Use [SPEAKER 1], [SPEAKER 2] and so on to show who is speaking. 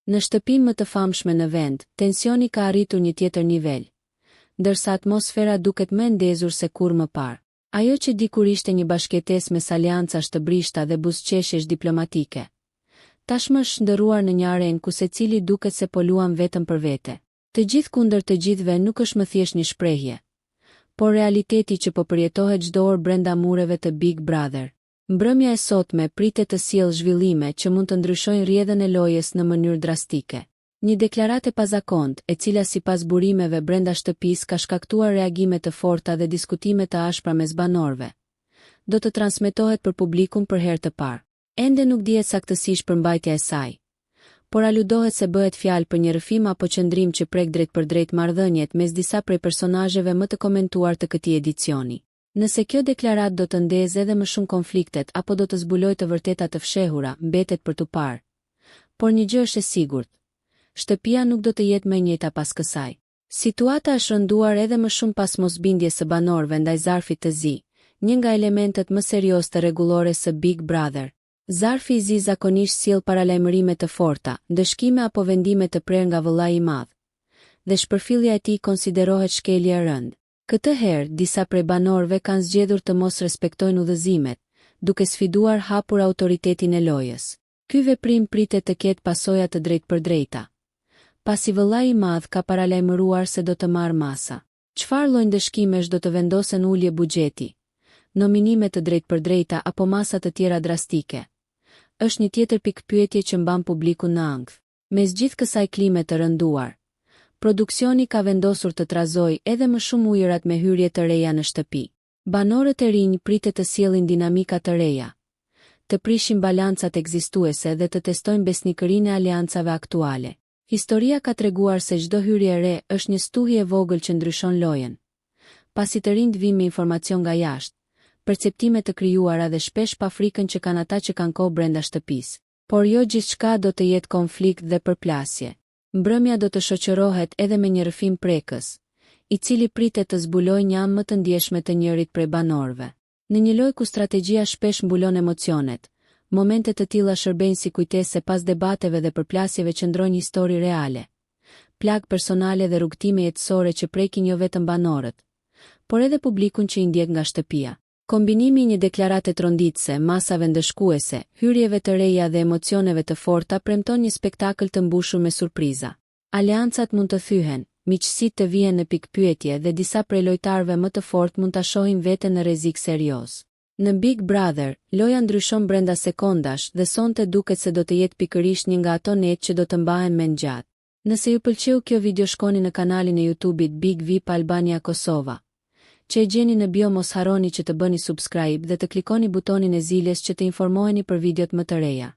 [SPEAKER 1] Në shtëpi më të famshme në vend, tensioni ka arritur një tjetër nivel, ndërsa atmosfera duket më ndezur se kur më parë. Ajo që dikur ishte një bashkëtesë mes aliancash të brishta dhe buzëqeshjesh diplomatike, tashmë është ndërruar në një arenë ku secili duket se po luan vetëm për vete. Të gjithë kundër të gjithëve nuk është më thjesht një shprehje, por realiteti që po përjetohet çdo orë brenda mureve të Big Brother. Mbrëmja e sotme pritet të sjellë zhvillime që mund të ndryshojnë rrjedhën e lojës në mënyrë drastike. Një deklaratë e pazakontë, e cila sipas burimeve brenda shtëpisë ka shkaktuar reagime të forta dhe diskutime të ashpra mes banorëve, do të transmetohet për publikun për herë të parë. Ende nuk dihet saktësisht përmbajtja e saj, por aludohet se bëhet fjalë për një rrëfim apo qëndrim që prek drejt për drejt marrëdhëniet mes disa prej personazheve më të komentuar të këtij edicioni. Nëse kjo deklaratë do të ndezë edhe më shumë konfliktet apo do të zbulojë të vërtetat të fshehura, mbetet për tu parë. Por një gjë është e sigurt: shtëpia nuk do të jetë më e njëjta pas kësaj. Situata është rënduar edhe më shumë pas mosbindjes së banorëve ndaj Zarfit të Zi, një nga elementet më serioz të rregullore së Big Brother. Zarfi i Zi zakonisht sjell paralajmërime të forta, ndëshkime apo vendime të prerë nga vëllai i madh, dhe shpërfillja e tij konsiderohet shkelje e rëndë. Këtë herë, disa prej banorëve kanë zgjedhur të mos respektojnë udhëzimet, duke sfiduar hapur autoritetin e lojës. Ky veprim pritet të ketë pasoja të drejtpërdrejta, pasi vëllai i madh ka paralajmëruar se do të marrë masa. Çfarë lloj ndëshkimesh do të vendosen ulje buxheti, nominime të drejtpërdrejta apo masa të tjera drastike? Është një tjetër pikpyetje që mban publikun në ankth. Mes gjithë kësaj klime të rënduar, produksioni ka vendosur të trazojë edhe më shumë ujërat me hyrje të reja në shtëpi. Banorët e rinj pritet të sjellin dinamika të reja, të prishin balancat ekzistuese dhe të testojnë besnikërinë e aliancave aktuale. Historia ka treguar se çdo hyrje e re është një stuhi e vogël që ndryshon lojën. Pasi të rinjt vijnë me informacion nga jashtë, perceptime të krijuara dhe shpesh pa frikën që kanë ata që kanë kohë brenda shtëpisë. Por jo gjithçka do të jetë konflikt dhe përplasje. Mbrëmja do të shoqërohet edhe me një rrëfim prekës, i cili pritet të zbulojë një anë më të ndjeshme të njërit prej banorëve. Në një lojë ku strategjia shpesh mbulon emocionet, momente të tilla shërbejnë si kujtesë pas debateve dhe përplasjeve që ndrojnë histori reale, plagë personale dhe rrugtime jetësore që prekin jo vetëm banorët, por edhe publikun që i ndjek nga shtëpia. Kombinimi i një deklarate tronditëse, masave ndëshkuese, hyrjeve të reja dhe emocioneve të forta premton një spektakël të mbushur me surpriza. Aleancat mund të thyhen, miqësitë të vihen në pikpyetje dhe disa prej lojtarëve më të fortë mund ta shohin veten në rrezik serioz. Në Big Brother, loja ndryshon brenda sekondash dhe sonte duket se do të jetë pikërisht një nga ato net që do të mbahen mend gjatë. Nëse ju pëlqeu kjo video, shkoni në kanalin e YouTube-it Big VIP Albania Kosova, që e gjeni në bio. Mos harroni që të bëni subscribe dhe të klikoni butonin e zilës që të informoheni për videot më të reja.